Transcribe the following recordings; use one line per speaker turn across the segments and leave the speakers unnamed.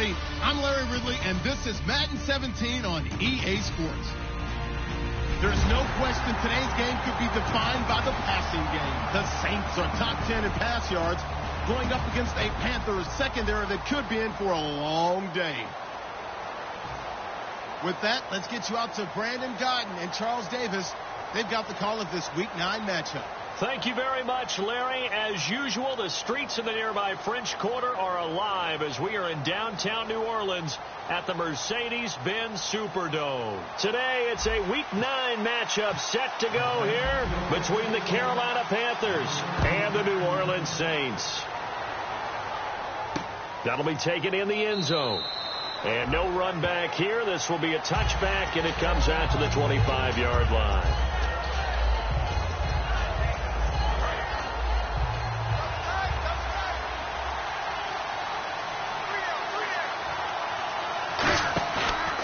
everybody. I'm Larry Ridley, and this is Madden 17 on EA Sports. There's no question today's game could be defined by the passing game. The Saints are top 10 in pass yards, going up against a Panthers secondary that could be in for a long day. With that, let's get you out to Brandon Godden and Charles Davis. They've got the call of this Week 9 matchup.
Thank you very much, Larry. As usual, the streets in the nearby French Quarter are alive as we are in downtown New Orleans at the Mercedes-Benz Superdome. Today, it's a Week 9 matchup set to go here between the Carolina Panthers and the New Orleans Saints. That'll be taken in the end zone. And no run back here. This will be a touchback, and it comes out to the 25-yard line.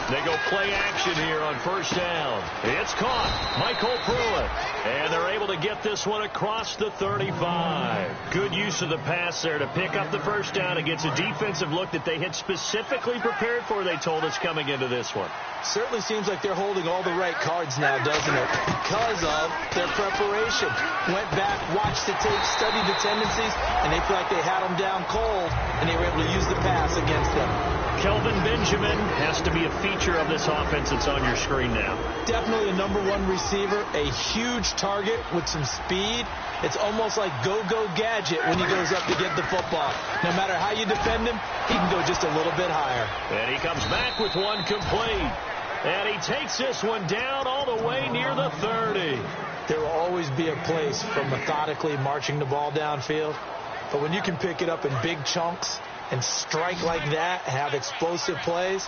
They go play action here on first down. It's caught. Michael Pruitt. And they're able to get this one across the 35. Good use of the pass there to pick up the first down against a defensive look that they had specifically prepared for, they told us, coming into this one.
Certainly seems like they're holding all the right cards now, doesn't it? Because of their preparation. Went back, watched the tape, studied the tendencies, and they feel like they had them down cold, and they were able to use the pass against them.
Kelvin Benjamin has to be a feature of this offense that's on your screen now.
Definitely a #1 receiver, a huge target with some speed. It's almost like go-go gadget when he goes up to get the football. No matter how you defend him, he can go just a little bit higher.
And he comes back with one complete. And he takes this one down all the way near the 30.
There will always be a place for methodically marching the ball downfield. But when you can pick it up in big chunks and strike like that, have explosive plays,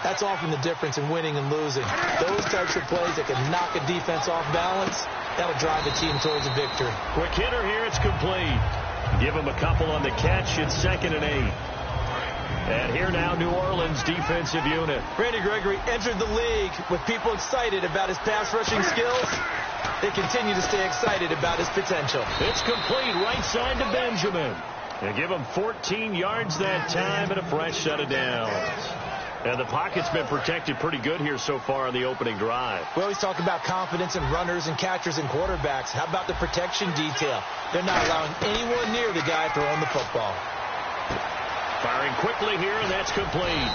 that's often the difference in winning and losing. Those types of plays that can knock a defense off balance, that'll drive the team towards a victory.
Quick hitter here, it's complete. Give him a couple on the catch. It's 2nd and 8. And here now, New Orleans defensive unit.
Randy Gregory entered the league with people excited about his pass rushing skills. They continue to stay excited about his potential.
It's complete, right side to Benjamin. And give him 14 yards that time and a fresh set of downs. And the pocket's been protected pretty good here so far on the opening drive.
We always talk about confidence in runners and catchers and quarterbacks. How about the protection detail? They're not allowing anyone near the guy throwing the football.
Firing quickly here, and that's complete.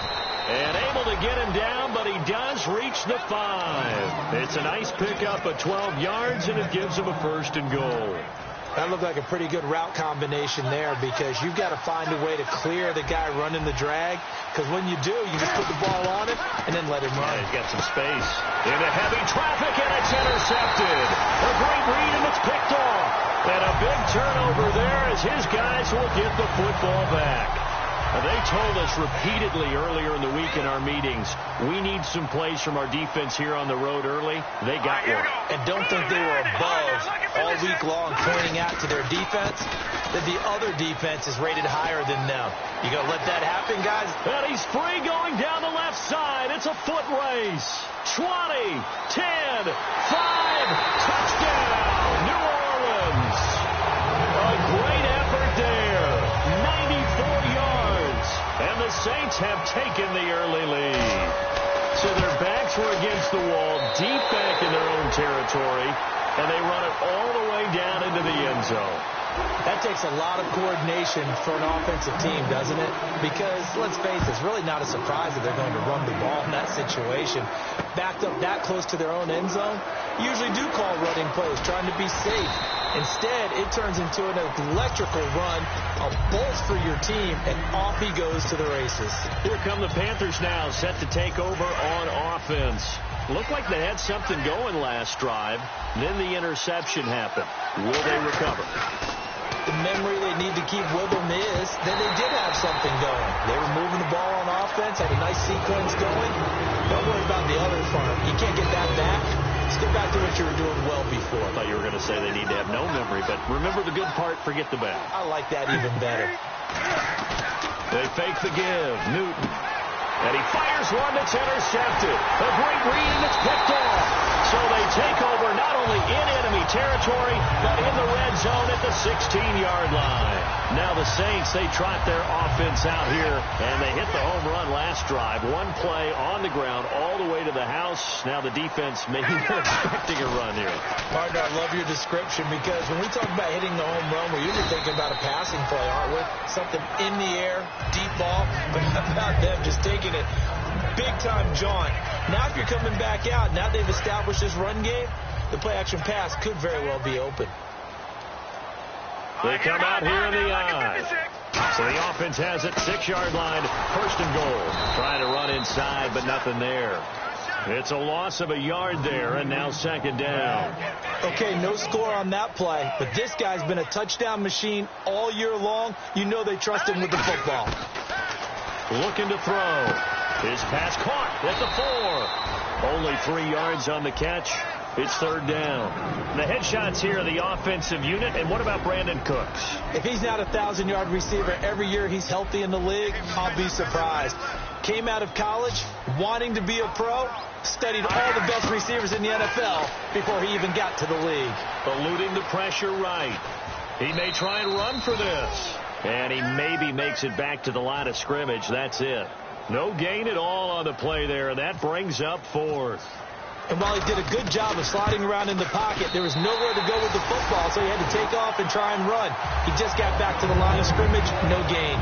And able to get him down, but he does reach the 5. It's a nice pickup of 12 yards, and it gives him a 1st and goal.
That looked like a pretty good route combination there, because you've got to find a way to clear the guy running the drag, because when you do, you just put the ball on him and then let him run.
Yeah, he's got some space. Into heavy traffic, and it's intercepted. A great read, and it's picked off. And a big turnover there as his guys will get the football back. They told us repeatedly earlier in the week in our meetings, we need some plays from our defense here on the road early. They got one.
And don't think they were above all week long pointing out to their defense that the other defense is rated higher than them. You going to let that happen, guys?
And he's free going down the left side. It's a foot race. 20, 10, 5, touchdown, New Orleans. A great effort there. 94 yards. And the Saints have taken the early lead. So their backs were against the wall, deep back in their own territory, and they run it all the way down into the end zone.
That takes a lot of coordination for an offensive team, doesn't it? Because, let's face it, it's really not a surprise that they're going to run the ball in that situation. Backed up that close to their own end zone, usually do call running plays, trying to be safe. Instead, it turns into an electrical run, a bolt for your team, and off he goes to the races.
Here come the Panthers now, set to take over on offense. Looked like they had something going last drive. Then the interception happened. Will they recover?
The memory they need to keep with them is that they did have something going. They were moving the ball on offense, had a nice sequence going. Don't worry about the other front. You can't get that back. Let's get back to what you were doing well before.
I thought you were going to say they need to have no memory, but remember the good part, forget the bad.
I like that even better.
They fake the give. Newton. And he fires one that's intercepted. A great read, and it's picked off. So they take over not only in enemy territory, but in the red zone at the 16-yard line. Now the Saints, they trot their offense out here, and they hit the home run last drive. One play on the ground all the way to the house. Now the defense maybe they're expecting a run here.
Partner, I love your description, because when we talk about hitting the home run, we're usually thinking about a passing play, aren't we? Something in the air, deep ball, but how about them just taking it big-time jaunt. Now if you're coming back out, now they've established this run game, the play-action pass could very well be open.
They come out here in the eye. So the offense has it, 6-yard line, 1st and goal. Trying to run inside, but nothing there. It's a loss of a yard there, and now 2nd down.
Okay, no score on that play, but this guy's been a touchdown machine all year long. You know they trust him with the football.
Looking to throw. His pass caught at the 4. Only 3 yards on the catch. It's 3rd down. The headshots here are the offensive unit. And what about Brandon Cooks?
If he's not a 1,000-yard receiver every year he's healthy in the league, I'll be surprised. Came out of college wanting to be a pro, studied all the best receivers in the NFL before he even got to the league.
Eluding the pressure right. He may try and run for this. And he maybe makes it back to the line of scrimmage. That's it. No gain at all on the play there, and that brings up 4th.
And while he did a good job of sliding around in the pocket, there was nowhere to go with the football, so he had to take off and try and run. He just got back to the line of scrimmage, no gain.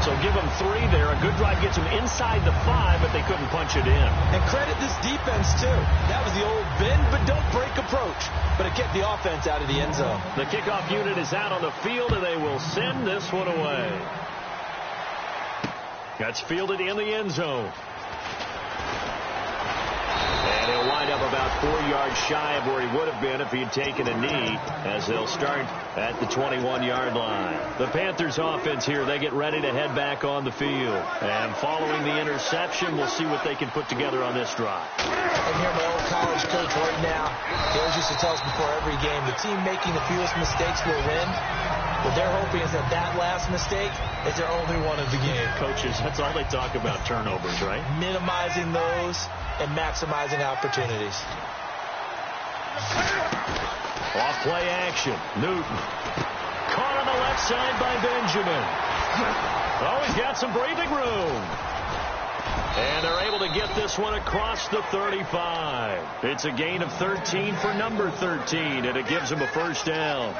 So give him 3 there. A good drive gets him inside the 5, but they couldn't punch it in.
And credit this defense, too. That was the old bend but don't break approach, but it kept the offense out of the end zone.
The kickoff unit is out on the field, and they will send this one away. That's fielded in the end zone. And he'll wind up about 4 yards shy of where he would have been if he had taken a knee, as they'll start at the 21-yard line. The Panthers offense here, they get ready to head back on the field. And following the interception, we'll see what they can put together on this drive.
And here my old college coach right now, he always used to tell us before every game, the team making the fewest mistakes will win. What they're hoping is that last mistake is their only one of the game.
Coaches, that's all they talk about, turnovers, right?
Minimizing those and maximizing opportunities.
Off play action. Newton. Caught on the left side by Benjamin. Oh, he's got some breathing room. And they're able to get this one across the 35. It's a gain of 13 for number 13, and it gives them a 1st down.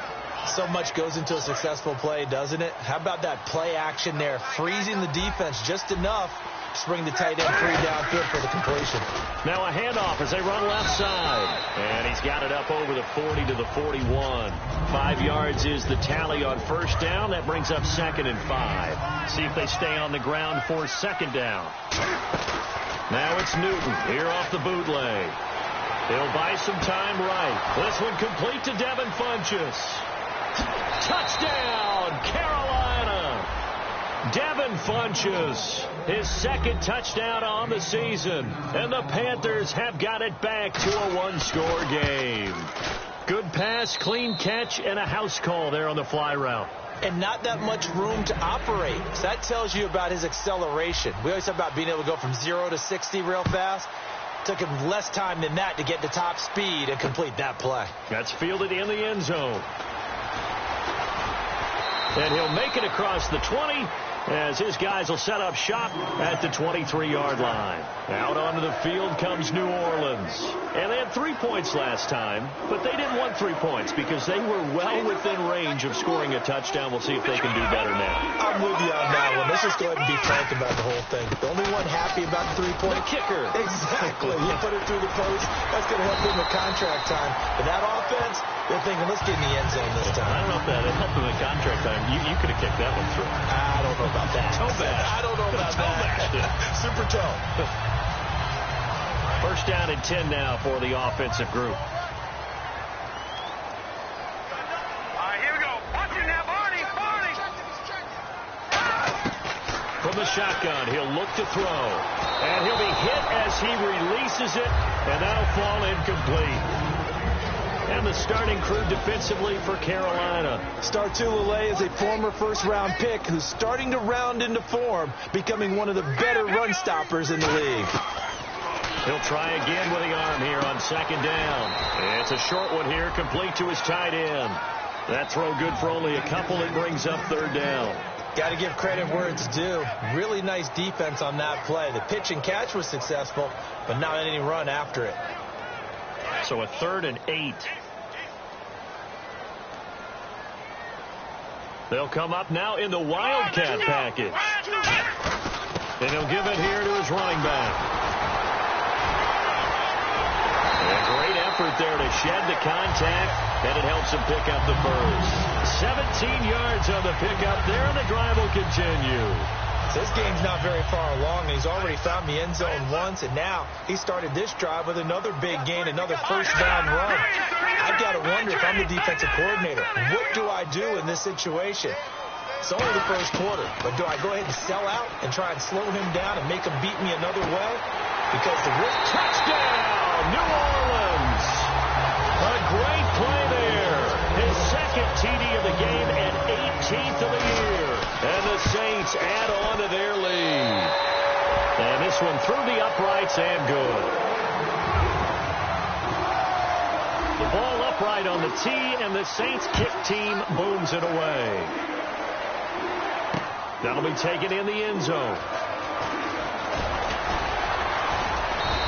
So much goes into a successful play, doesn't it? How about that play action there? Freezing the defense just enough to bring the tight end free downfield for the completion.
Now a handoff as they run left side. And he's got it up over the 40 to the 41. 5 yards is the tally on 1st down. That brings up 2nd and 5. See if they stay on the ground for 2nd down. Now it's Newton here off the bootleg. He'll buy some time right. This one complete to Devin Funchess. Touchdown, Carolina. Devin Funchess, his 2nd touchdown on the season. And the Panthers have got it back to a 1-score game. Good pass, clean catch, and a house call there on the fly route.
And not that much room to operate. So that tells you about his acceleration. We always talk about being able to go from 0 to 60 real fast. Took him less time than that to get to top speed and complete that play.
That's fielded in the end zone. And he'll make it across the 20 as his guys will set up shop at the 23-yard line. Out onto the field comes New Orleans. And they had 3 points last time, but they didn't want 3 points because they were well within range of scoring a touchdown. We'll see if they can do better now.
I'm with you on that one. Let's just go ahead and be frank about the whole thing. The only one happy about the 3-point.
The kicker.
Exactly. You put it through the post. That's going to help him with contract time. But that offense, they're thinking, let's get in the end zone this time.
I don't know if that helped him with contract time. You could have kicked that one through.
I don't know about that.
Toe bash.
I don't know about that. Super toe.
1st down and 10 now for the offensive group.
Here we go. Watch it now, Barney.
From the shotgun, he'll look to throw. And he'll be hit as he releases it. And that'll fall incomplete. And the starting crew defensively for Carolina.
Star Tulele is a former 1st-round pick who's starting to round into form, becoming one of the better run stoppers in the league.
He'll try again with the arm here on second down. It's a short one here, complete to his tight end. That throw good for only a couple. It brings up third down.
Got to give credit where it's due. Really nice defense on that play. The pitch and catch was successful, but not any run after it.
So a 3rd and 8. They'll come up now in the Wildcat package. And he'll give it here to his running back. A great effort there to shed the contact, and it helps him pick up the first. 17 yards on the pickup there, and the drive will continue.
So this game's not very far along, and he's already found the end zone once, and now he started this drive with another big gain, another first down run. I've got to wonder if I'm the defensive coordinator. What do I do in this situation? It's only the first quarter, but do I go ahead and sell out and try and slow him down and make him beat me another way? Because the risk...
Touchdown, New Orleans! A great play there. His second TD of the game and 18th of the year. And the Saints add on to their lead. And this one through the uprights and good. The ball upright on the tee, and the Saints kick team booms it away. That'll be taken in the end zone.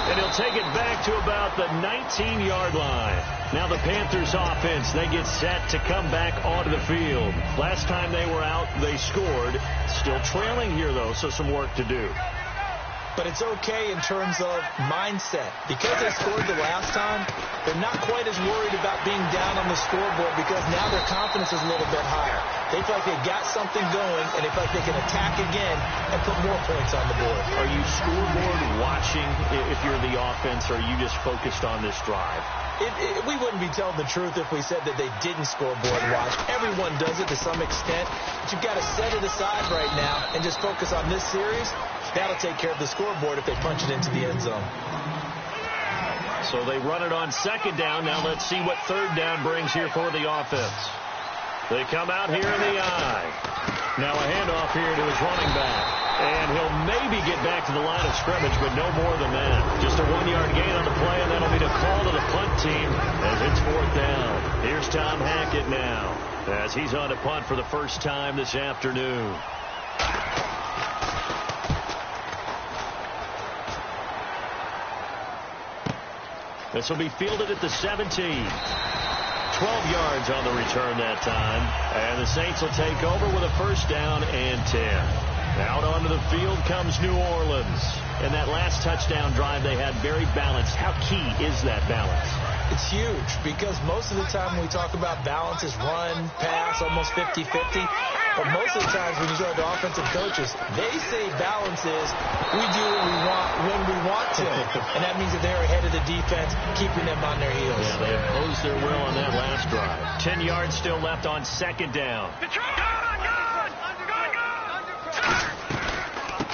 And he'll take it back to about the 19-yard line. Now the Panthers offense, they get set to come back onto the field. Last time they were out, they scored. Still trailing here, though, so some work to do.
But it's okay in terms of mindset. Because they scored the last time, they're not quite as worried about being down on the scoreboard because now their confidence is a little bit higher. They feel like they've got something going, and they feel like they can attack again and put more points on the board.
Are you scoreboard watching if you're the offense, or are you just focused on this drive?
We wouldn't be telling the truth if we said that they didn't scoreboard watch. Everyone does it to some extent. But you've got to set it aside right now and just focus on this series. That'll take care of the scoreboard if they punch it into the end zone.
So they run it on second down. Now let's see what third down brings here for the offense. They come out here in the eye. Now a handoff here to his running back. And he'll maybe get back to the line of scrimmage, but no more than that. Just a 1-yard gain on the play, and that'll be the call to the punt team as it's fourth down. Here's Tom Hackett now as he's on to punt for the first time this afternoon. This will be fielded at the 17. 12 yards on the return that time. And the Saints will take over with a first down and 10. Out onto the field comes New Orleans. And that last touchdown drive they had very balanced. How key is that balance?
It's huge because most of the time when we talk about balance is run, pass, almost 50-50. But most of the times when you talk to offensive coaches, they say balance is we do what we want when we want to. And that means that they're ahead of the defense, keeping them on their heels.
Yeah, they imposed their will on that last drive. 10 yards still left on second down.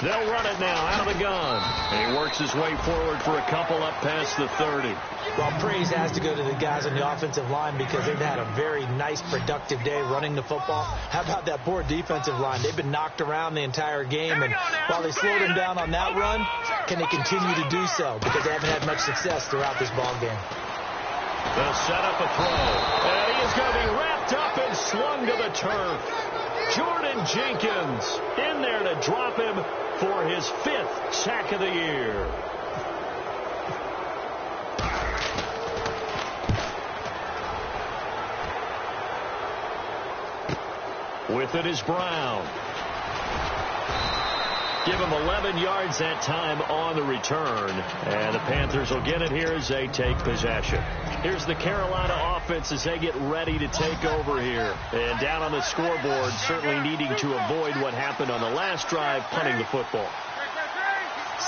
They'll run it now out of the gun. And he works his way forward for a couple up past the 30.
Well, praise has to go to the guys on the offensive line because they've had a very nice, productive day running the football. How about that poor defensive line? They've been knocked around the entire game, and while they slowed them down on that run, can they continue to do so? Because they haven't had much success throughout this ball game.
They'll set up a throw, and he is going to be wrapped up and slung to the turf. Jordan Jenkins in there to drop him for his 5th sack of the year. With it is Brown. Give him 11 yards that time on the return. And the Panthers will get it here as they take possession. Here's the Carolina offense as they get ready to take over here. And down on the scoreboard, certainly needing to avoid what happened on the last drive, punting the football.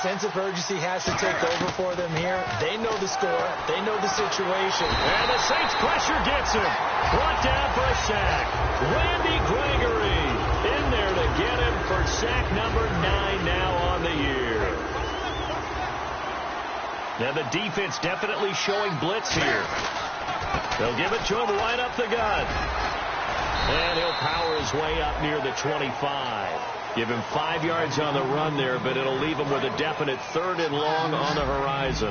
Sense of urgency has to take over for them here. They know the score. They know the situation.
And the Saints pressure gets him. Brought down for a sack. Randy Gregory in there to get him for sack number 9 now on the year. Now the defense definitely showing blitz here. They'll give it to him right up the gut. And he'll power his way up near the 25. Give him 5 yards on the run there, but it'll leave him with a definite 3rd and long on the horizon.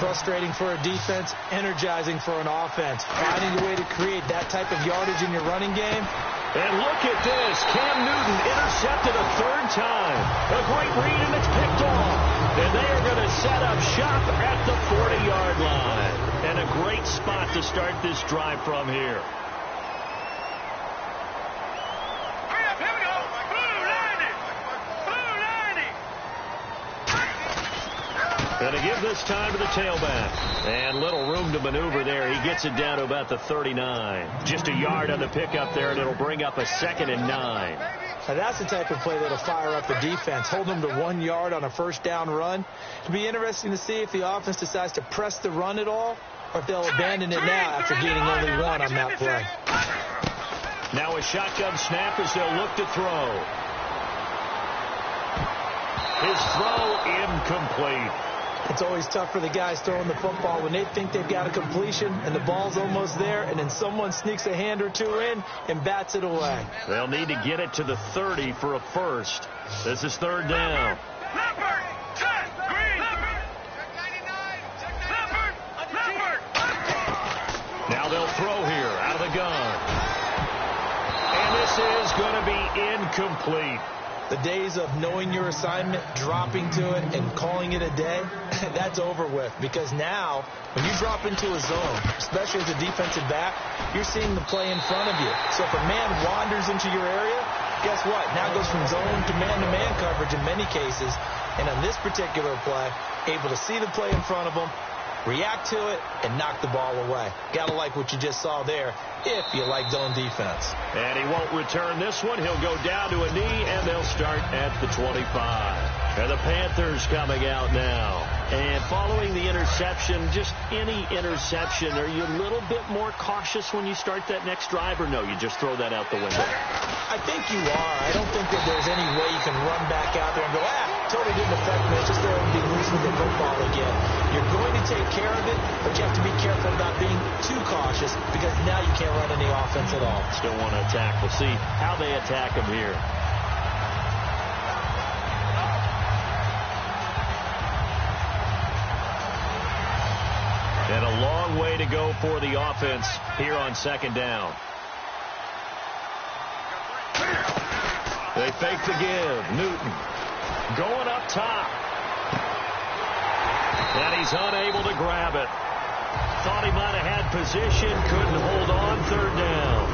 Frustrating for a defense, energizing for an offense. Finding a way to create that type of yardage in your running game.
And look at this. Cam Newton intercepted a 3rd time. A great read, and it's picked off. And they are going to set up shop at the 40-yard line. And a great spot to start this drive from here. Going to give this time to the tailback. And little room to maneuver there. He gets it down to about the 39. Just a yard on the pickup there, and it'll bring up a 2nd and 9.
Now that's the type of play that'll fire up the defense. Hold them to 1 yard on a 1st down run. It'll be interesting to see if the offense decides to press the run at all, or if they'll abandon it now after gaining only 1 on that play.
Now a shotgun snap as they'll look to throw. His throw incomplete.
It's always tough for the guys throwing the football when they think they've got a completion and the ball's almost there, and then someone sneaks a hand or two in and bats it away.
They'll need to get it to the 30 for a 1st. This is 3rd down. Now they'll throw here out of the gun. And this is going to be incomplete.
The days of knowing your assignment, dropping to it, and calling it a day, that's over with. Because now, when you drop into a zone, especially as a defensive back, you're seeing the play in front of you. So if a man wanders into your area, guess what? Now it goes from zone to man coverage in many cases. And on this particular play, able to see the play in front of him, react to it, and knock the ball away. Gotta like what you just saw there, if you like zone defense.
And he won't return this one. He'll go down to a knee, and they'll start at the 25. And the Panthers coming out now. And following the interception, just any interception, are you a little bit more cautious when you start that next drive, or no, you just throw that out the window?
I think you are. I don't think that there's any way you can run back out there and go, totally didn't affect me. It's just there and be loose with the football again. You're going to take care of it, but you have to be careful about being too cautious, because now you can't run any offense at all.
Still want to attack. We'll see how they attack him here. And a long way to go for the offense here on 2nd down. They fake the give. Newton going up top. And he's unable to grab it. Thought he might have had position. Couldn't hold on. 3rd down.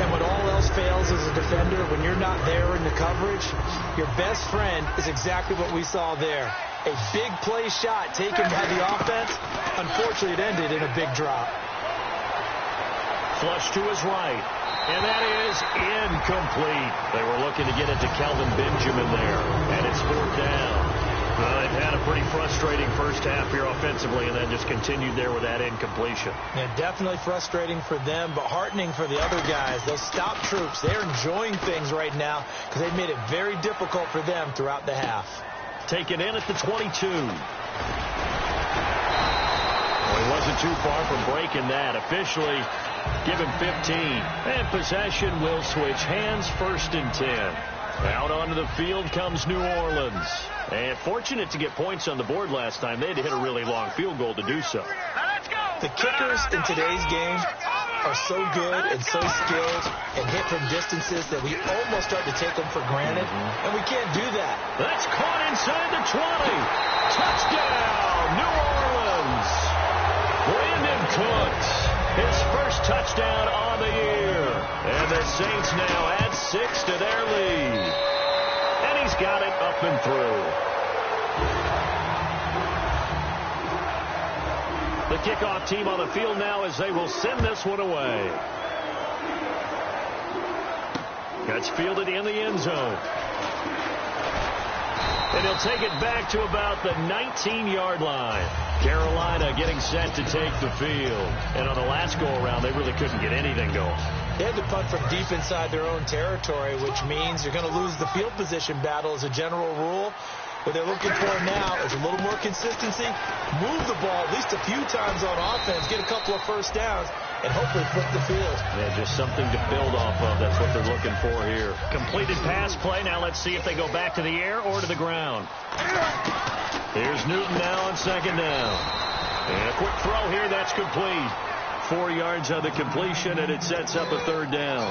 And when all else fails as a defender, when you're not there in the coverage, your best friend is exactly what we saw there. A big play shot taken by the offense. Unfortunately, it ended in a big drop.
Flush to his right. And that is incomplete. They were looking to get it to Kelvin Benjamin there. And it's 4th down. They've had a pretty frustrating first half here offensively, and then just continued there with that incompletion.
Yeah, definitely frustrating for them, but heartening for the other guys. Those stop troops, they're enjoying things right now because they've made it very difficult for them throughout the half.
Taken in at the 22. Well, he wasn't too far from breaking that. Officially, give him 15. And possession will switch hands. 1st and 10. Out onto the field comes New Orleans. And fortunate to get points on the board last time. They had to hit a really long field goal to do so.
The kickers in today's game are so good and so skilled and hit from distances that we almost start to take them for granted. And we can't do that.
That's caught inside the 20. Touchdown, New Orleans. Brandon Cooks, his first touchdown on the year. And the Saints now add 6 to their lead. And he's got it up and through. The kickoff team on the field now as they will send this one away. That's fielded in the end zone. And he'll take it back to about the 19-yard line. Carolina getting set to take the field. And on the last go-around, they really couldn't get anything going.
They had to punt from deep inside their own territory, which means you're going to lose the field position battle as a general rule. What they're looking for now is a little more consistency, move the ball at least a few times on offense, get a couple of first downs, and hopefully flip the field.
Yeah, just something to build off of. That's what they're looking for here. Completed pass play. Now let's see if they go back to the air or to the ground. Here's Newton now on second down. And a quick throw here. That's complete. 4 yards on the completion, and it sets up a third down.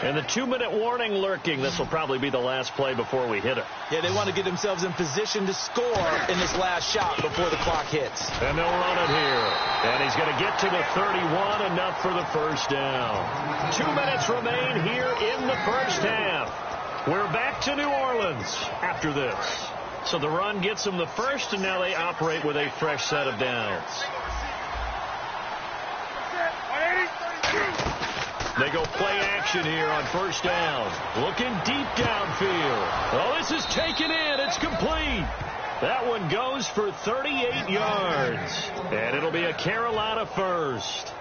And the 2-minute warning lurking. This will probably be the last play before we hit it.
Yeah, they want to get themselves in position to score in this last shot before the clock hits.
And they'll run it here. And he's going to get to the 31, enough for the first down. 2 minutes remain here in the first half. We're back to New Orleans after this. So the run gets them the first, and now they operate with a fresh set of downs. They go play action here on first down. Looking deep downfield. Oh, this is taken in. It's complete. That one goes for 38 yards. And it'll be a Carolina first.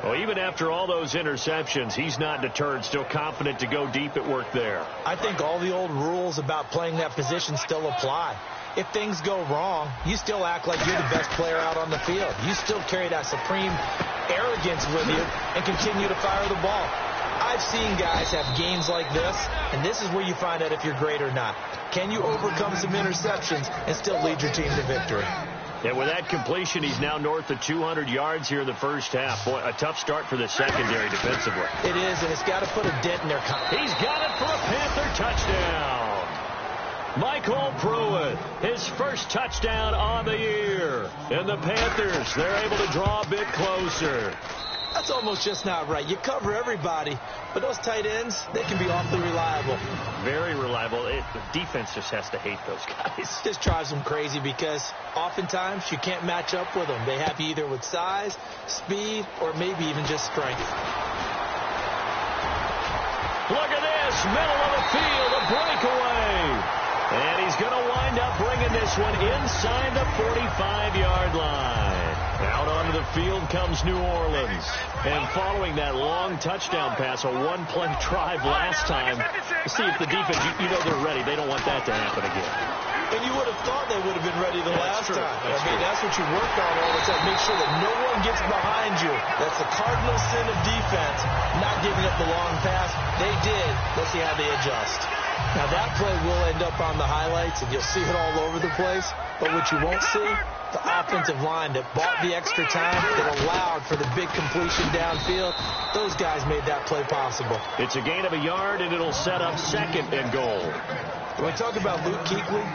Well, even after all those interceptions, he's not deterred, still confident to go deep at work there.
I think all the old rules about playing that position still apply. If things go wrong, you still act like you're the best player out on the field. You still carry that supreme arrogance with you and continue to fire the ball. I've seen guys have games like this, and this is where you find out if you're great or not. Can you overcome some interceptions and still lead your team to victory?
And with that completion, he's now north of 200 yards here in the first half. Boy, a tough start for the secondary defensively.
It is, and it's got to put a dent in their confidence.
He's got it for a Panther touchdown. Michael Pruitt, his first touchdown on the year. And the Panthers, they're able to draw a bit closer.
That's almost just not right. You cover everybody, but those tight ends, they can be awfully reliable.
Very reliable. The defense just has to hate those guys.
This drives them crazy because oftentimes you can't match up with them. They have you either with size, speed, or maybe even just strength.
Look at this, middle of the field, a breakaway. And he's going to wind up bringing this one inside the 45-yard line. Out onto the field comes New Orleans. And following that long touchdown pass, a one-play drive last time, see if the defense, you know they're ready. They don't want that to happen again.
And you would have thought they would have been ready the last time. That's what you work on all the time. Make sure that no one gets behind you. That's the cardinal sin of defense, not giving up the long pass. They did. Let's see how they adjust. Now, that play will end up on the highlights, and you'll see it all over the place. But what you won't see, the offensive line that bought the extra time, that allowed for the big completion downfield, those guys made that play possible.
It's a gain of a yard, and it'll set up second and goal.
When we talk about Luke Kuechly,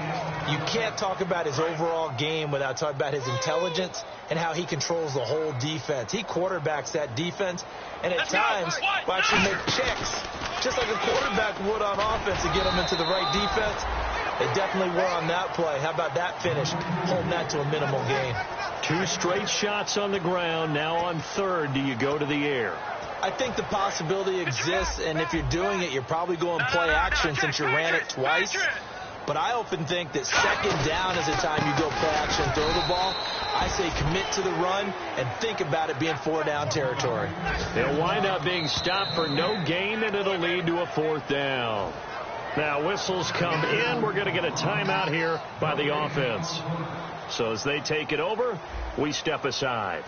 you can't talk about his overall game without talking about his intelligence and how he controls the whole defense. He quarterbacks that defense, and at times will actually make checks, just like a quarterback would on offense to get them into the right defense. They definitely were on that play. How about that finish? Holding that to a minimal gain.
2 straight shots on the ground. Now on third, do you go to the air?
I think the possibility exists, and if you're doing it, you're probably going play action since you ran it twice. But I often think that second down is the time you go play action and throw the ball. I say commit to the run and think about it being 4-down territory.
They'll wind up being stopped for no gain, and it'll lead to a 4th down. Now whistles come in. We're going to get a timeout here by the offense. So as they take it over, we step aside.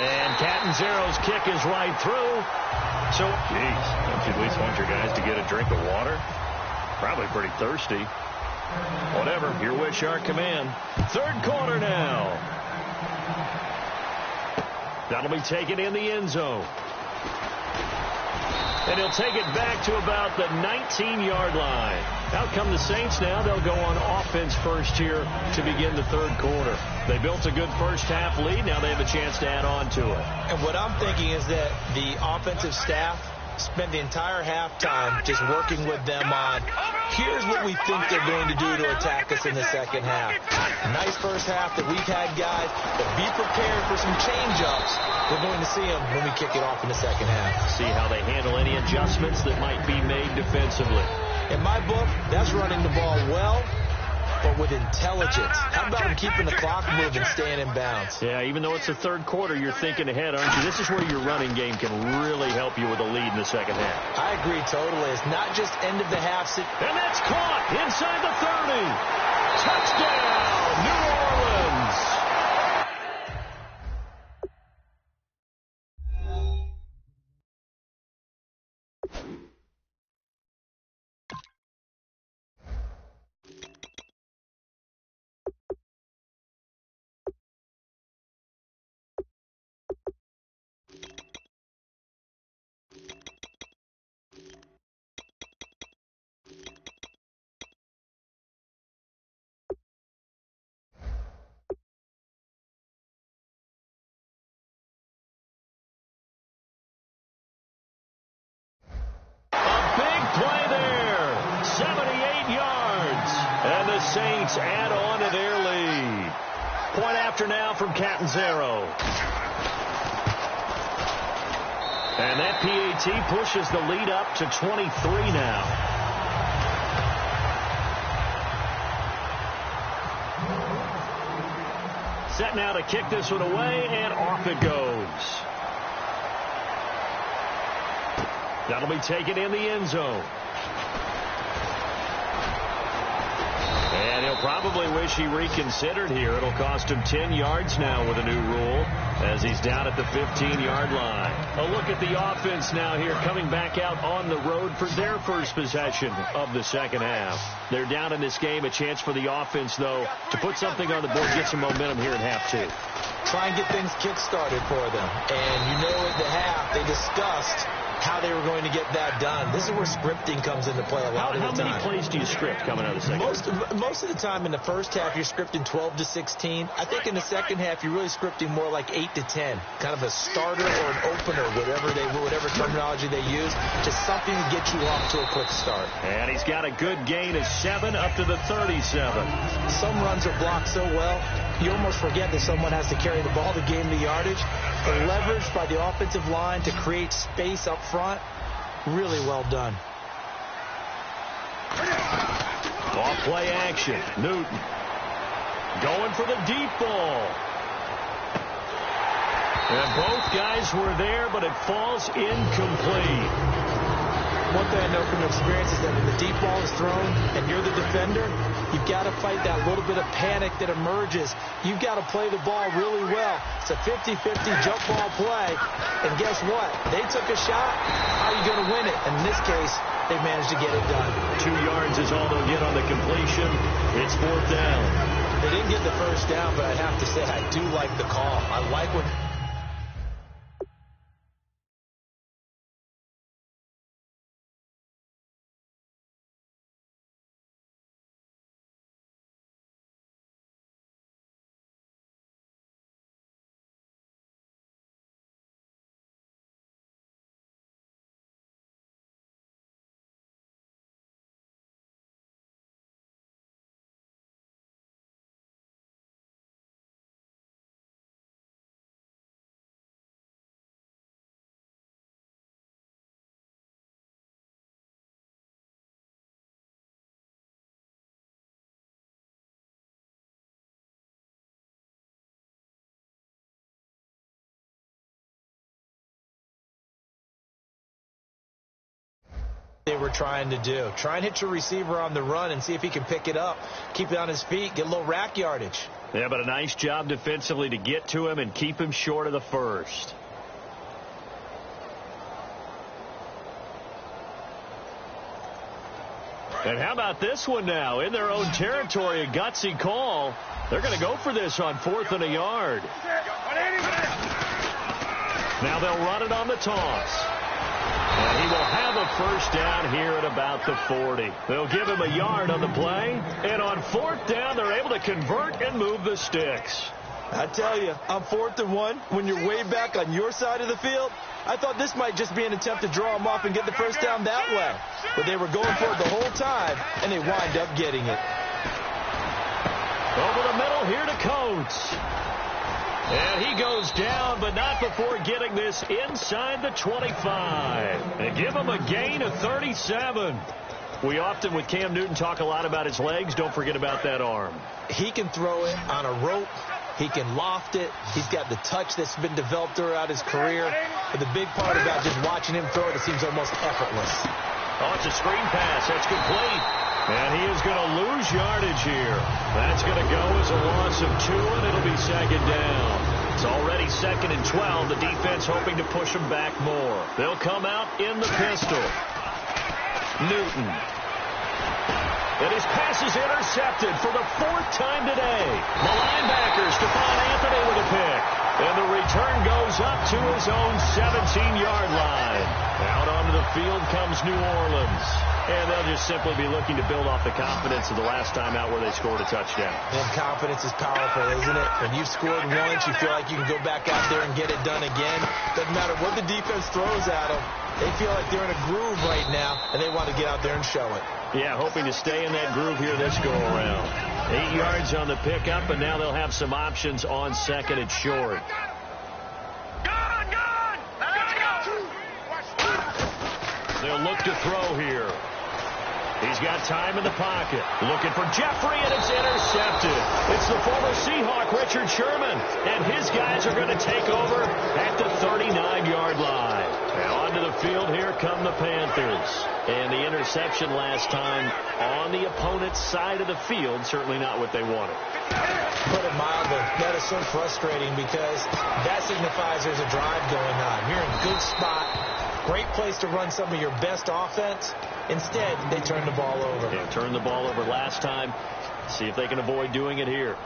And Catanzaro's kick is right through. So, geez, don't you at least want your guys to get a drink of water? Probably pretty thirsty. Whatever, your wish, our command. Third quarter now. That'll be taken in the end zone. And he'll take it back to about the 19-yard line. Out come the Saints now. They'll go on offense first here to begin the third quarter. They built a good first half lead. Now they have a chance to add on to it.
And what I'm thinking is that the offensive staff spent the entire halftime just working with them on, here's what we think they're going to do to attack us in the second half. Nice first half that we've had, guys, but be prepared for some change-ups. We're going to see them when we kick it off in the second half.
See how they handle any adjustments that might be made defensively.
In my book, that's running the ball well but with intelligence. How about him keeping the clock moving, staying in bounds?
Yeah, even though it's the third quarter, you're thinking ahead, aren't you? This is where your running game can really help you with a lead in the second half.
I agree totally. It's not just end of the half.
And that's caught inside the 30. Touchdown, New Orleans. Play there, 78 yards, and the Saints add on to their lead. Point after now from Catanzaro. And that PAT pushes the lead up to 23 now. Set now to kick this one away, and off it goes. That'll be taken in the end zone. And he'll probably wish he reconsidered here. It'll cost him 10 yards now with a new rule as he's down at the 15-yard line. A look at the offense now here coming back out on the road for their first possession of the second half. They're down in this game. A chance for the offense, though, to put something on the board, get some momentum here in half two.
Try and get things kick-started for them. And you know at the half they discussed how they were going to get that done. This is where scripting comes into play a lot of the time.
How many plays do you script coming out of the second half?
Most of the time in the first half, you're scripting 12 to 16. I think in the second half, you're really scripting more like 8 to 10. Kind of a starter or an opener, whatever terminology they use. Just something to get you off to a quick start.
And he's got a good gain of 7 up to the 37.
Some runs are blocked so well, you almost forget that someone has to carry the ball to gain the yardage. The leverage by the offensive line to create space up front, really well done.
Off play action. Newton going for the deep ball. And both guys were there, but it falls incomplete.
One thing I know from experience is that when the deep ball is thrown and you're the defender, you've got to fight that little bit of panic that emerges. You've got to play the ball really well. It's a 50-50 jump ball play. And guess what? They took a shot. How are you going to win it? And in this case, they managed to get it done.
2 yards is all they'll get on the completion. It's 4th down.
They didn't get the first down, but I'd have to say I do like the call. I like what... They were trying to do. Try and hit your receiver on the run and see if he can pick it up, keep it on his feet, get a little rack yardage.
Yeah, but a nice job defensively to get to him and keep him short of the first. And how about this one now? In their own territory, a gutsy call. They're going to go for this on 4th and a yard. Now they'll run it on the toss. And he will have a first down here at about the 40. They'll give him a yard on the play. And on 4th down, they're able to convert and move the sticks.
I tell you, on 4th and 1, when you're way back on your side of the field, I thought this might just be an attempt to draw him off and get the first down that way. But they were going for it the whole time, and they wind up getting it.
Over the middle here to Coates. And he goes down, but not before getting this inside the 25. They give him a gain of 37. We often, with Cam Newton, talk a lot about his legs. Don't forget about that arm.
He can throw it on a rope. He can loft it. He's got the touch that's been developed throughout his career. But the big part about just watching him throw it, it seems almost effortless.
Oh, it's a screen pass. That's complete. And he is going to lose yardage here. That's going to go as a loss of 2, and it'll be second down. It's already 2nd and 12. The defense hoping to push them back more. They'll come out in the pistol. Newton. And his pass is intercepted for the 4th time today. The linebacker, Stephon Anthony, with a pick. And the return goes up to his own 17-yard line. Out onto the field comes New Orleans. And they'll just simply be looking to build off the confidence of the last time out where they scored a touchdown.
And confidence is powerful, isn't it? When you've scored once, you feel like you can go back out there and get it done again. Doesn't matter what the defense throws at them. They feel like they're in a groove right now, and they want to get out there and show it.
Yeah, hoping to stay in that groove here this go-around. 8 yards on the pickup, and now they'll have some options on 2nd and short. They'll look to throw here. He's got time in the pocket. Looking for Jeffrey, and it's intercepted. It's the former Seahawk, Richard Sherman. And his guys are going to take over at the 39-yard line. Now onto the field, here come the Panthers. And the interception last time on the opponent's side of the field, certainly not what they wanted.
Put it mildly, that is so frustrating because that signifies there's a drive going on. You're in a good spot. Great place to run some of your best offense. Instead, they turn the ball over.
Yeah, turned the ball over last time. See if they can avoid doing it here.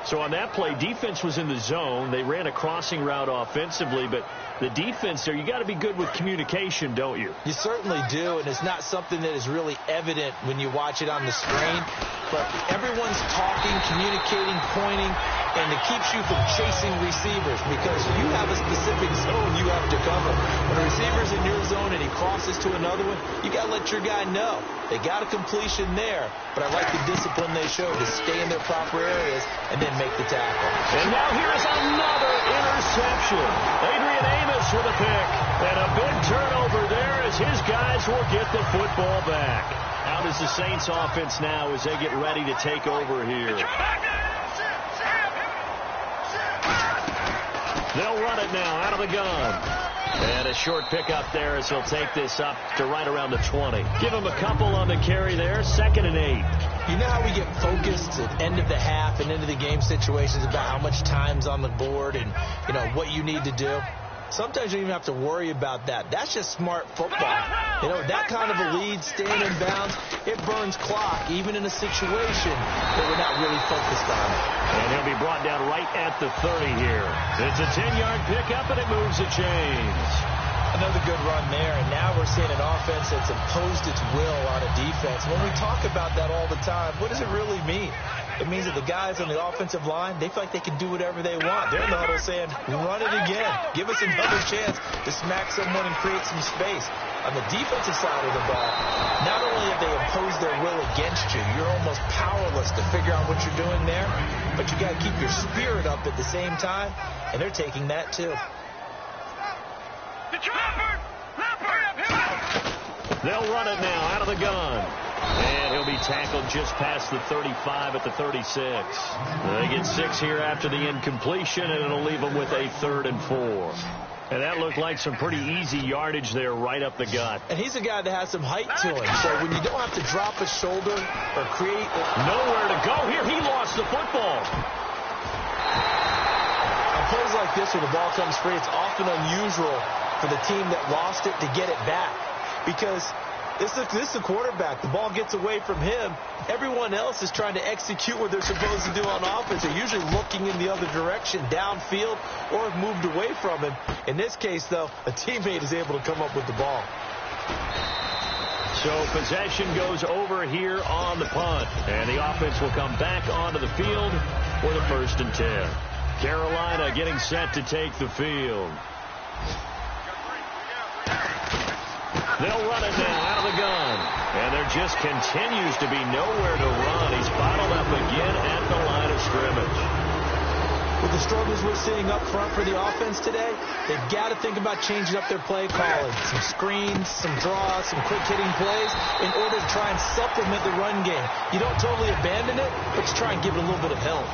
So on that play, defense was in the zone. They ran a crossing route offensively, but the defense there, you got to be good with communication, don't you?
You certainly do, and it's not something that is really evident when you watch it on the screen. But everyone's talking, communicating, pointing, and it keeps you from chasing receivers because you have a specific zone you have to cover. When a receiver's in your zone and he crosses to another one, you got to let your guy know. They got a completion there, but I like the discipline they show to stay in their proper areas and then make the tackle.
And now here's another interception. Adrian Amos with a pick. And a big turnover there as his guys will get the football back. How does the Saints offense now as they get ready to take over here? They'll run it now out of the gun. And a short pickup there as he'll take this up to right around the 20. Give him a couple on the carry there. 2nd and 8.
You know how we get focused at end of the half and into the game situations about how much time's on the board and, you know, what you need to do? Sometimes you don't even have to worry about that. That's just smart football. You know, that kind of a lead, staying in bounds, it burns clock, even in a situation that we're not really focused on it.
And he'll be brought down right at the 30 here. It's a 10-yard pickup, and it moves the chains.
Another good run there, and now we're seeing an offense that's imposed its will on a defense. When we talk about that all the time, what does it really mean? It means that the guys on the offensive line, they feel like they can do whatever they want. They're in the huddle saying, run it again. Give us another chance to smack someone and create some space. On the defensive side of the ball, not only have they imposed their will against you, you're almost powerless to figure out what you're doing there, but you got to keep your spirit up at the same time, and they're taking that too.
They'll run it now out of the gun. And he'll be tackled just past the 35 at the 36. They get 6 here after the incompletion, and it'll leave them with a 3rd and 4. And that looked like some pretty easy yardage there right up the gut.
And he's a guy that has some height to him. So when you don't have to drop a shoulder or create...
Nowhere to go here. He lost the football.
On plays like this where the ball comes free, it's often unusual for the team that lost it to get it back. Because this is the quarterback. The ball gets away from him. Everyone else is trying to execute what they're supposed to do on offense. They're usually looking in the other direction, downfield, or have moved away from him. In this case, though, a teammate is able to come up with the ball.
So possession goes over here on the punt. And the offense will come back onto the field for the 1st and 10. Carolina getting set to take the field. They'll run it now out of the gun. And there just continues to be nowhere to run. He's bottled up again at the line of scrimmage.
With the struggles we're seeing up front for the offense today, they've got to think about changing up their play calling. Some screens, some draws, some quick-hitting plays in order to try and supplement the run game. You don't totally abandon it, but you try and give it a little bit of help.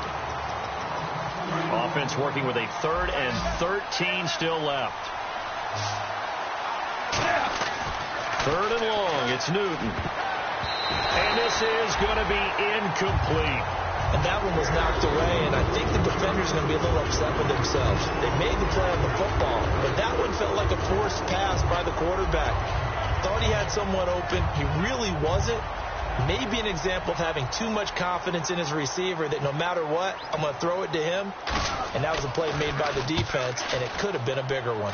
Offense working with a 3rd and 13 still left. 3rd and long. It's Newton. And this is going to be incomplete.
And that one was knocked away, and I think the defenders are going to be a little upset with themselves. They made the play on the football, but that one felt like a forced pass by the quarterback. Thought he had someone open. He really wasn't. Maybe an example of having too much confidence in his receiver that no matter what, I'm going to throw it to him. And that was a play made by the defense, and it could have been a bigger one.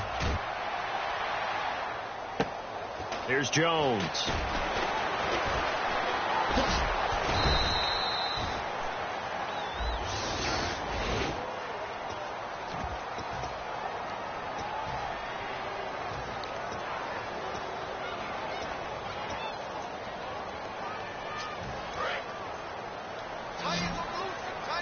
Here's Jones.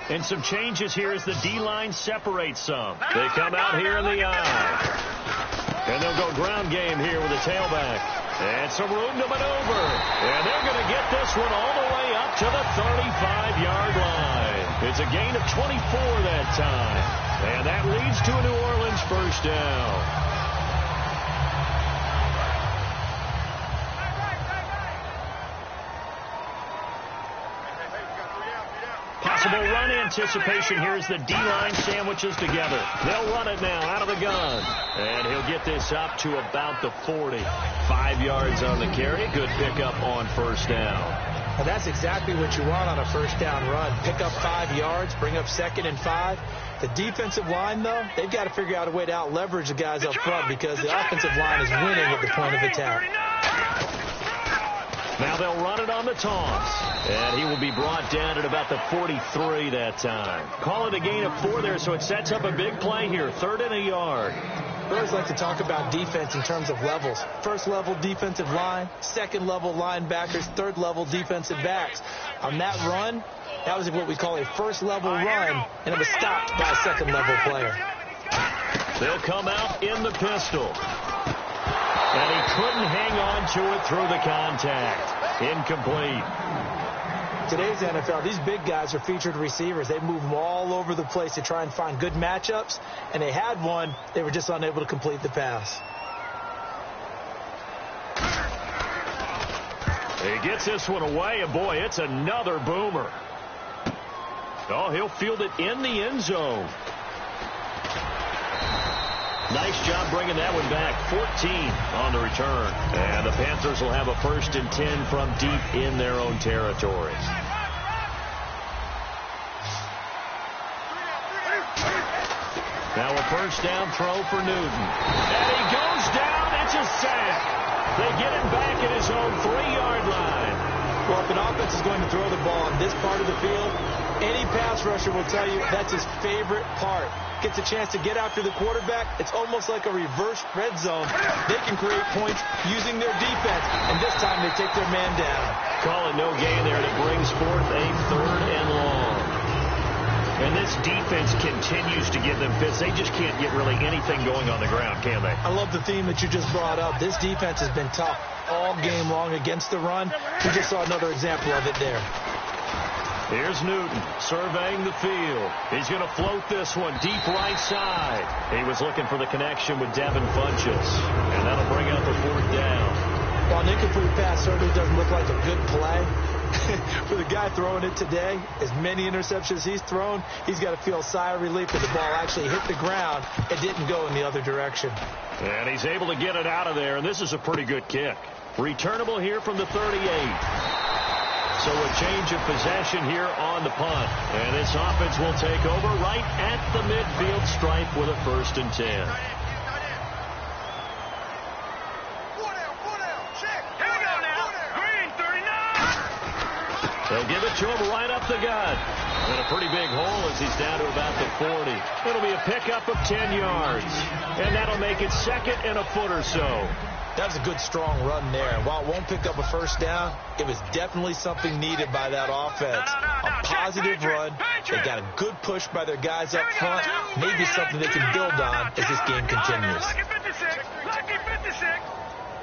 And some changes here as the D-line separates some. They come out here in the eye. And they'll go ground game here with a tailback. And some room to maneuver. And they're going to get this one all the way up to the 35-yard line. It's a gain of 24 that time. And that leads to a New Orleans first down. Possible run anticipation here as the D-line sandwiches together. They'll run it now out of the gun. And he'll get this up to about the 40. 5 yards on the carry. Good pickup on first down.
Well, that's exactly what you want on a first down run. Pick up 5 yards, bring up 2nd and 5. The defensive line, though, they've got to figure out a way to out-leverage the guys up front because the offensive line is winning at the point of attack.
Now they'll run it on the toss. And he will be brought down at about the 43 that time. Call it a gain of 4 there, so it sets up a big play here. 3rd and a yard.
I always like to talk about defense in terms of levels. 1st level defensive line, 2nd level linebackers, 3rd level defensive backs. On that run, that was what we call a 1st level run, and it was stopped by a 2nd level player.
They'll come out in the pistol. And he couldn't hang on to it through the contact. Incomplete.
Today's NFL, these big guys are featured receivers. They move them all over the place to try and find good matchups. And they had one. They were just unable to complete the pass.
He gets this one away, and boy, it's another boomer. Oh, he'll field it in the end zone. Nice job bringing that one back. 14 on the return. And the Panthers will have a 1st and 10 from deep in their own territory. Now a first down throw for Newton. And he goes down. It's a sack. They get him back at his own 3-yard line.
Well, if an offense is going to throw the ball on this part of the field, any pass rusher will tell you that's his favorite part. Gets a chance to get after the quarterback. It's almost like a reverse red zone. They can create points using their defense, and this time they take their man down.
Call it no gain there, and it brings forth a 3rd and long. And this defense continues to give them fits. They just can't get really anything going on the ground, can they?
I love the theme that you just brought up. This defense has been tough all game long against the run. We just saw another example of it there.
Here's Newton surveying the field. He's going to float this one deep right side. He was looking for the connection with Devin Funchess. And that'll bring out the 4th down.
While an incomplete pass certainly doesn't look like a good play, for the guy throwing it today, as many interceptions he's thrown, he's got to feel a sigh of relief that the ball actually hit the ground and didn't go in the other direction.
And he's able to get it out of there, and this is a pretty good kick. Returnable here from the 38. So a change of possession here on the punt. And this offense will take over right at the midfield stripe with a 1st and 10. They'll give it to him right up the gut. And a pretty big hole as he's down to about the 40. It'll be a pickup of 10 yards. And that'll make it 2nd and a foot or so.
That was a good, strong run there. And while it won't pick up a first down, it was definitely something needed by that offense. A positive run. They got a good push by their guys up front. Maybe something they can build on as this game continues.
Lucky 56. Lucky 56.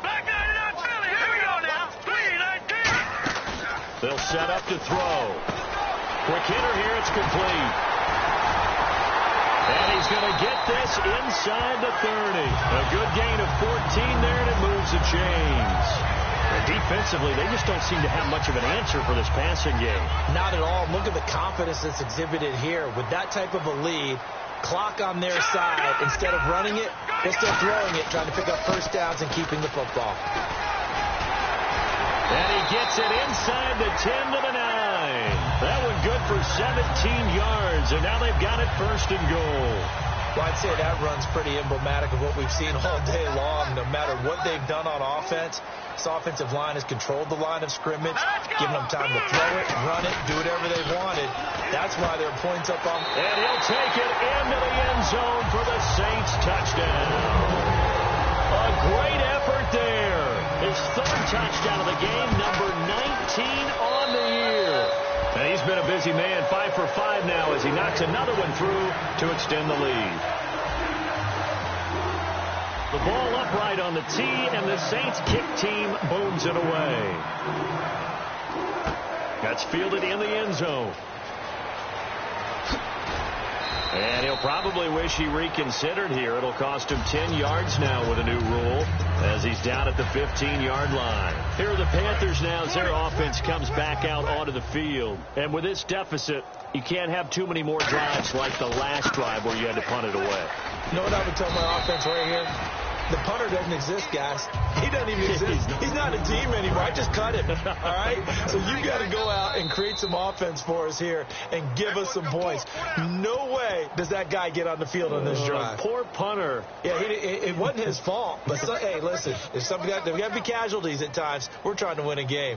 Back 99 Philly. Here we go now. 3-19.
They'll set up to throw. Quick hitter here. It's complete. And he's going to get this inside the 30. A good gain of 14 there, and it moves the chains. And defensively, they just don't seem to have much of an answer for this passing game.
Not at all. Look at the confidence that's exhibited here. With that type of a lead, clock on their side, instead of running it, they're still throwing it, trying to pick up first downs and keeping the football.
And he gets it inside the 10 to the 9. That one good for 17 yards, and now they've got it first and goal.
Well, I'd say that run's pretty emblematic of what we've seen all day long. No matter what they've done on offense, this offensive line has controlled the line of scrimmage, given them time to throw it, run it, do whatever they wanted. That's why their points up on.
And he'll take it into the end zone for the Saints touchdown. A great effort there. His third touchdown of the game, number 19 on the year. And he's been a busy man, 5 for 5 now as he knocks another one through to extend the lead. The ball upright on the tee, and the Saints kick team booms it away. That's fielded in the end zone. And he'll probably wish he reconsidered here. It'll cost him 10 yards now with a new rule as he's down at the 15-yard line. Here are the Panthers now as their offense comes back out onto the field. And with this deficit, you can't have too many more drives like the last drive where you had to punt it away.
You know what I would tell my offense right here? The punter doesn't exist, guys. He doesn't even exist. He's not a team anymore. I just cut him. All right? So you got to go out and create some offense for us here and give us some points. No way does that guy get on the field on this drive.
Poor punter.
Yeah, it wasn't his fault. But hey, listen, if something there got to be casualties at times. We're trying to win a game.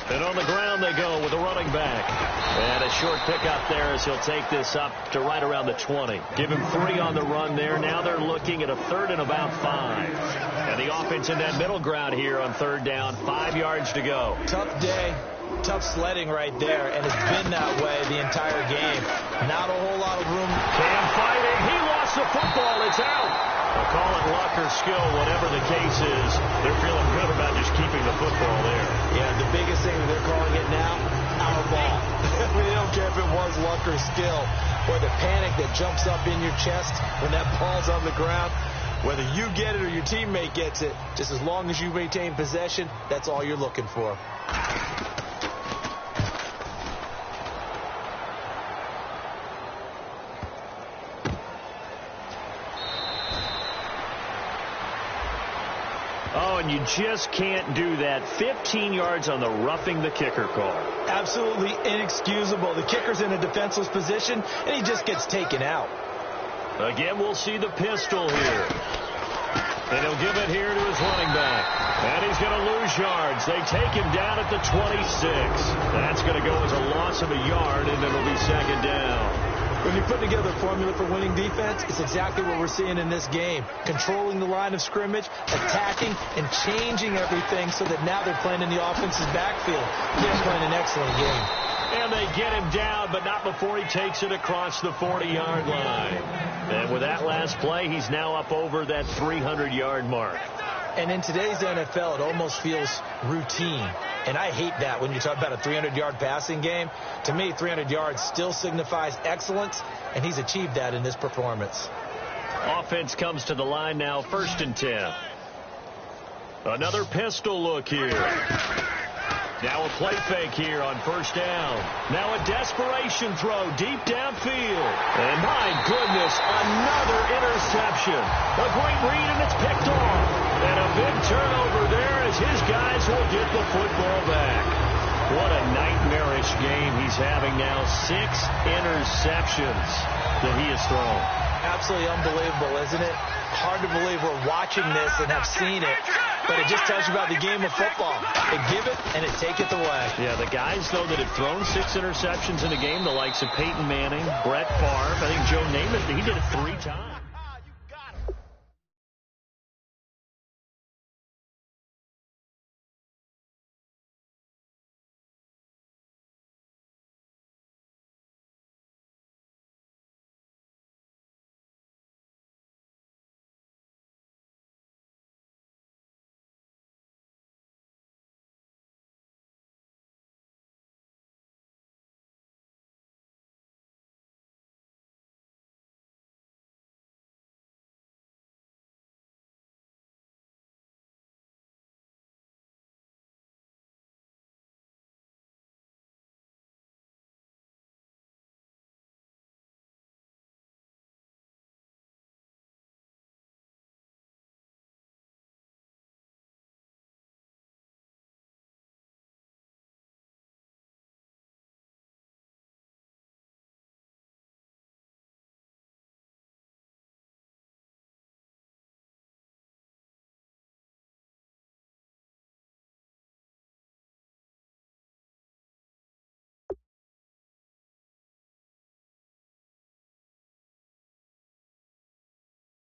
And on the ground they go with a running back. And a short pickup there as he'll take this up to right around the 20. Give him 3 on the run there. Now they're looking at a third and about 5. And the offense in that middle ground here on third down. 5 yards to go.
Tough day. Tough sledding right there. And it's been that way the entire game. Not a whole lot of room.
Cam fighting. He lost the football. It's out. They'll call it luck or skill, whatever the case is. They're feeling good about just keeping the football there.
Yeah, the biggest thing that they're calling it now, our ball. They don't care if it was luck or skill. Or the panic that jumps up in your chest when that ball's on the ground. Whether you get it or your teammate gets it, just as long as you retain possession, that's all you're looking for.
Oh, and you just can't do that. 15 yards on the roughing the kicker call.
Absolutely inexcusable. The kicker's in a defenseless position, and he just gets taken out.
Again, we'll see the pistol here. And he'll give it here to his running back. And he's going to lose yards. They take him down at the 26. That's going to go as a loss of a yard, and it'll be second down.
When you put together a formula for winning defense, it's exactly what we're seeing in this game. Controlling the line of scrimmage, attacking, and changing everything so that now they're playing in the offense's backfield. They're playing an excellent game.
And they get him down, but not before he takes it across the 40-yard line. And with that last play, he's now up over that 300-yard mark.
And in today's NFL, it almost feels routine. And I hate that when you talk about a 300-yard passing game. To me, 300 yards still signifies excellence, and he's achieved that in this performance.
Offense comes to the line now, 1st and 10. Another pistol look here. Now a play fake here on 1st down. Now a desperation throw deep downfield. And my goodness, another interception. A great read, and it's picked off. And a big turnover there as his guys will get the football back. What a nightmarish game he's having now. 6 interceptions that he has thrown.
Absolutely unbelievable, isn't it? Hard to believe we're watching this and have seen it. But it just tells you about the game of football. They give it, and it take it away.
Yeah, the guys, though, that have thrown 6 interceptions in a game, the likes of Peyton Manning, Brett Favre, I think Joe Namath, he did it 3 times.